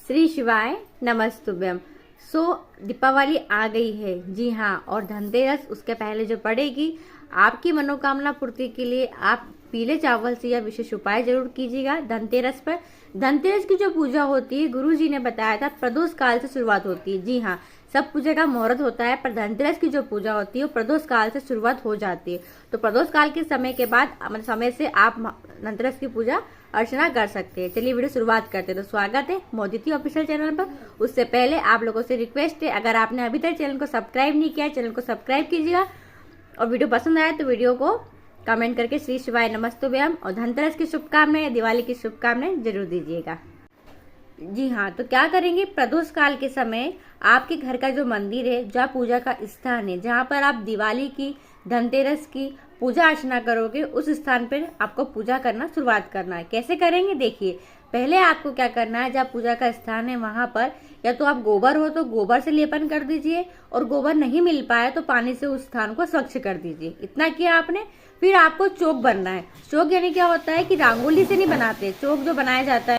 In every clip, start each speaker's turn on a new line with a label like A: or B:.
A: श्री शिवाय नमस्तुभ्यम। दीपावली आ गई है, जी हाँ, और धनतेरस उसके पहले जो पड़ेगी। आपकी मनोकामना पूर्ति के लिए आप पीले चावल से यह विशेष उपाय जरूर कीजिएगा धनतेरस पर। धनतेरस की जो पूजा होती है, गुरु जी ने बताया था प्रदोष काल से शुरुआत होती है। जी हाँ, सब पूजा का मुहूर्त होता है, पर धनतेरस की जो पूजा होती है वो प्रदोष काल से शुरुआत हो जाती है। तो प्रदोष काल के समय के बाद समय से आप धनतेरस की पूजा अर्चना कर सकते हैं। चलिए वीडियो शुरुआत करते हैं। तो स्वागत है मोदिती ऑफिशियल चैनल पर। उससे पहले आप लोगों से रिक्वेस्ट है, अगर आपने अभी तक चैनल को सब्सक्राइब नहीं किया है, चैनल को सब्सक्राइब कीजिएगा, और वीडियो पसंद आए तो वीडियो को कमेंट करके श्री शिवाय नमस्तुभ्यम और धनतेरस की शुभकामनाएं, दिवाली की शुभकामनाएं जरूर दीजिएगा। जी हाँ, तो क्या करेंगे, प्रदोष काल के समय आपके घर का जो मंदिर है, जहाँ पूजा का स्थान है, जहाँ पर आप दिवाली की, धनतेरस की पूजा अर्चना करोगे, उस स्थान पर आपको पूजा करना शुरुआत करना है। कैसे करेंगे देखिए, पहले आपको क्या करना है, जहाँ पूजा का स्थान है वहां पर या तो आप गोबर हो तो गोबर से लेपन कर दीजिए, और गोबर नहीं मिल पाया तो पानी से उस स्थान को स्वच्छ कर दीजिए। इतना किया आपने। फिर आपको चौक बनना है। चौक यानी क्या होता है कि रंगोली से नहीं बनाते, चौक जो बनाया जाता है,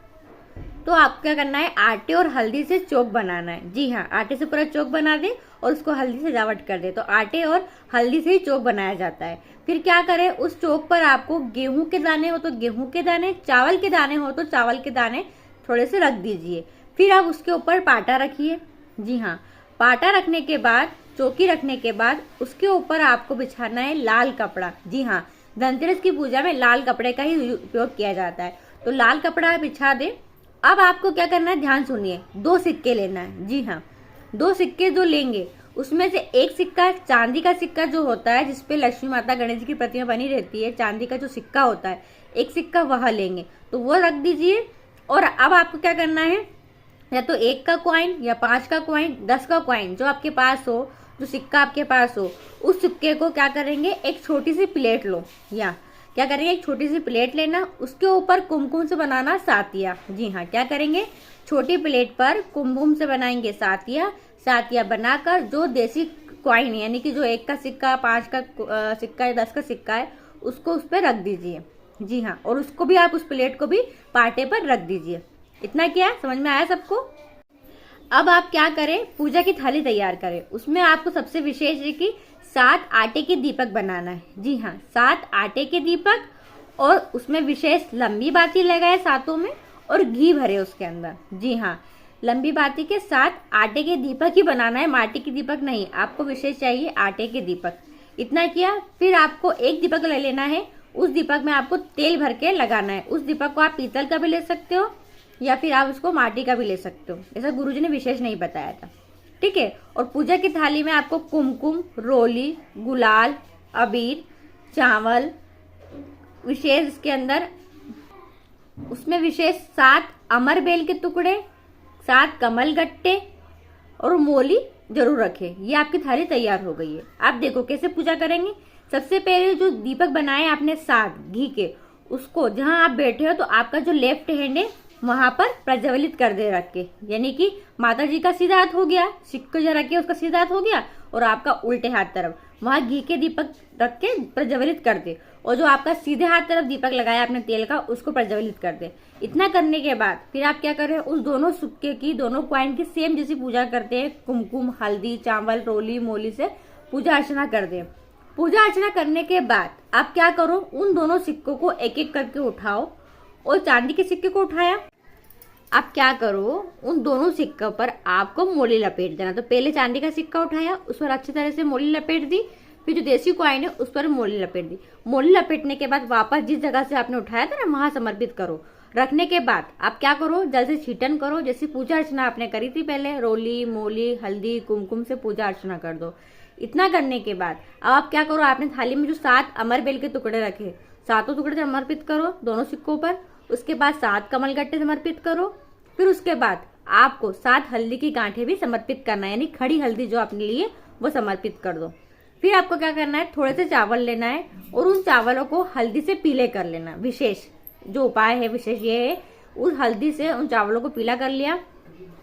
A: तो आपको क्या करना है, आटे और हल्दी से चौक बनाना है। जी हाँ, आटे से पूरा चौक बना दे और उसको हल्दी से सजावट कर दे। तो आटे और हल्दी से ही चौक बनाया जाता है। फिर क्या करें, उस चौक पर आपको गेहूं के दाने हो तो गेहूं के दाने, चावल के दाने हो तो चावल के दाने थोड़े से रख दीजिए। फिर आप उसके ऊपर पाटा रखिए। जी हाँ, पाटा रखने के बाद, चौकी रखने के बाद उसके ऊपर आपको बिछाना है लाल कपड़ा। जी हाँ, धनतेरस की पूजा में लाल कपड़े का ही उपयोग किया जाता है। तो लाल कपड़ा बिछा दे। अब आपको क्या करना है, ध्यान सुनिए, 2 सिक्के लेना है। जी हाँ, 2 सिक्के जो लेंगे उसमें से एक सिक्का चांदी का सिक्का जो होता है, जिसपे लक्ष्मी माता गणेश जी की प्रतिमा बनी रहती है, चांदी का जो सिक्का होता है, एक सिक्का वह लेंगे, तो वो रख दीजिए। और अब आपको क्या करना है, या तो 1 का कॉइन या 5 का कॉइन, 10 का कॉइन जो आपके पास हो, जो सिक्का आपके पास हो, उस सिक्के को क्या करेंगे, एक छोटी सी प्लेट लो, या क्या करेंगे, एक छोटी सी प्लेट लेना, उसके ऊपर कुमकुम से बनाना सातिया। जी हाँ, क्या करेंगे, छोटी प्लेट पर कुमकुम से बनाएंगे सातिया। सातिया बनाकर जो देसी कॉइन यानी कि जो 1 का सिक्का, 5 का सिक्का या 10 का सिक्का है, उसको उस पर रख दीजिए। जी हाँ, और उसको भी आप उस प्लेट को भी पाटे पर रख दीजिए। इतना क्या समझ में आया सबको? अब आप क्या करें, पूजा की थाली तैयार करें। उसमें आपको सबसे विशेष है कि 7 आटे के दीपक बनाना है। जी हाँ, 7 आटे के दीपक, और उसमें विशेष लंबी बाती लगाए सातों में, और घी भरे उसके अंदर। जी हाँ, लंबी बाती के 7 आटे के दीपक ही बनाना है, माटी के दीपक नहीं। आपको विशेष चाहिए आटे के दीपक। इतना किया। फिर आपको एक दीपक ले लेना है, उस दीपक में आपको तेल भर के लगाना है। उस दीपक को आप पीतल का भी ले सकते हो या फिर आप उसको माटी का भी ले सकते हो, ऐसा गुरुजी ने विशेष नहीं बताया था। ठीक है। और पूजा की थाली में आपको कुमकुम, रोली, गुलाल, अबीर, चावल, विशेष इसके अंदर उसमें विशेष 7 अमर बेल के टुकड़े, 7 कमल गट्टे और मोली जरूर रखें। ये आपकी थाली तैयार हो गई है। आप देखो कैसे पूजा करेंगे। सबसे पहले जो दीपक बनाए आपने 7 घी के, उसको जहां आप बैठे हो तो आपका जो लेफ्ट हैंड है वहां पर प्रज्वलित कर दे रख के, यानी कि माता जी का सीधा हाथ हो गया, सिक्के जो रखे उसका सीधा हाथ हो गया, और आपका उल्टे हाथ तरफ वहां घी के दीपक रख के प्रज्वलित कर दे, और जो आपका सीधे हाथ तरफ दीपक लगाया आपने तेल का, उसको प्रज्वलित कर दे। इतना करने के बाद फिर आप क्या करें, उस दोनों सिक्के की, दोनों कॉइन की सेम जैसी पूजा करते हैं, कुमकुम, हल्दी, चावल, रोली, मोली से पूजा अर्चना कर दे। पूजा अर्चना करने के बाद आप क्या करो, उन दोनों सिक्कों को एक एक करके उठाओ, और चांदी के सिक्के को उठाया, आप क्या करो, उन दोनों सिक्कों पर आपको मोली लपेट देना। तो पहले चांदी का सिक्का उठाया, उस पर अच्छी तरह से मोली लपेट दी, फिर जो देसी कॉइन है उस पर मोली लपेट दी। मोली लपेटने के बाद वापस जिस जगह से आपने उठाया था ना, वहां समर्पित करो। रखने के बाद आप क्या करो, जल से छीटन करो, जैसी पूजा अर्चना आपने करी थी पहले, रोली, मोली, हल्दी, कुमकुम से पूजा अर्चना कर दो। इतना करने के बाद अब आप क्या करो, आपने थाली में जो 7 अमर बेल के टुकड़े रखे, 7 टुकड़े समर्पित करो दोनों सिक्कों पर। उसके बाद 7 कमल गट्टे समर्पित करो। फिर उसके बाद आपको 7 हल्दी की गांठें भी समर्पित करना है, यानी खड़ी हल्दी जो आपने लिए वो समर्पित कर दो। फिर आपको क्या करना है, थोड़े से चावल लेना है और उन चावलों को हल्दी से पीले कर लेना। विशेष जो उपाय है, विशेष ये है, उस हल्दी से उन चावलों को पीला कर लिया,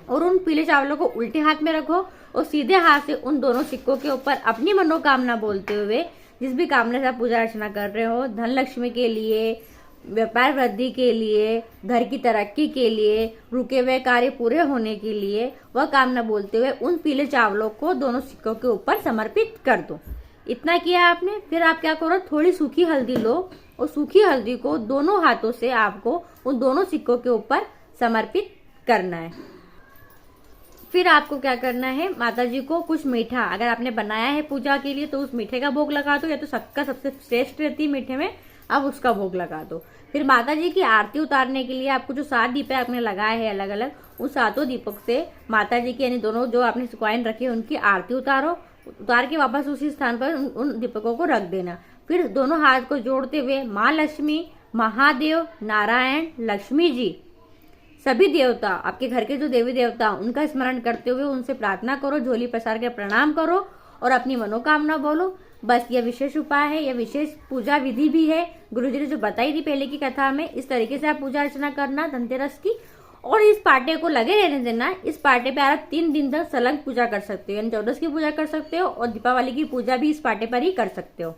A: और उन पीले चावलों को उल्टे हाथ में रखो, और सीधे हाथ से उन दोनों सिक्कों के ऊपर अपनी मनोकामना बोलते हुए, जिस भी कामना से आप पूजा अर्चना कर रहे हो, धन लक्ष्मी के लिए, व्यापार वृद्धि के लिए, घर की तरक्की के लिए, रुके हुए कार्य पूरे होने के लिए वह कामना बोलते हुए उन पीले चावलों को दोनों सिक्कों के ऊपर समर्पित कर दो। इतना किया आपने, फिर आप क्या करो, थोड़ी सूखी हल्दी लो और सूखी हल्दी को दोनों हाथों से आपको उन दोनों सिक्कों के ऊपर समर्पित करना है। फिर आपको क्या करना है, माता जी को कुछ मीठा, अगर आपने बनाया है पूजा के लिए तो उस मीठे का भोग लगा दो, या तो शक्कर सबसे श्रेष्ठ रहती है मीठे में, आप उसका भोग लगा दो। फिर माता जी की आरती उतारने के लिए आपको जो 7 दीपे आपने लगाए हैं अलग अलग, उन 7 दीपक से माता जी की यानी दोनों जो आपने कॉइन रखे उनकी आरती उतारो। उतार के वापस उसी स्थान पर उन दीपकों को रख देना। फिर दोनों हाथ को जोड़ते हुए माँ लक्ष्मी, महादेव, नारायण, लक्ष्मी जी, सभी देवता, आपके घर के जो देवी देवता उनका स्मरण करते हुए उनसे प्रार्थना करो, झोली पसार के प्रणाम करो और अपनी मनोकामना बोलो। बस यह विशेष उपाय है, यह विशेष पूजा विधि भी है, गुरुजी ने जो बताई थी पहले की कथा में। इस तरीके से आप पूजा अर्चना करना धनतेरस की, और इस पाटे को लगे रहने देना। इस पाटे पे आप 3 दिन तक सलंग पूजा कर सकते हो, यानी 14 की पूजा कर सकते हो और दीपावली की पूजा भी इस पाटे पर ही कर सकते हो।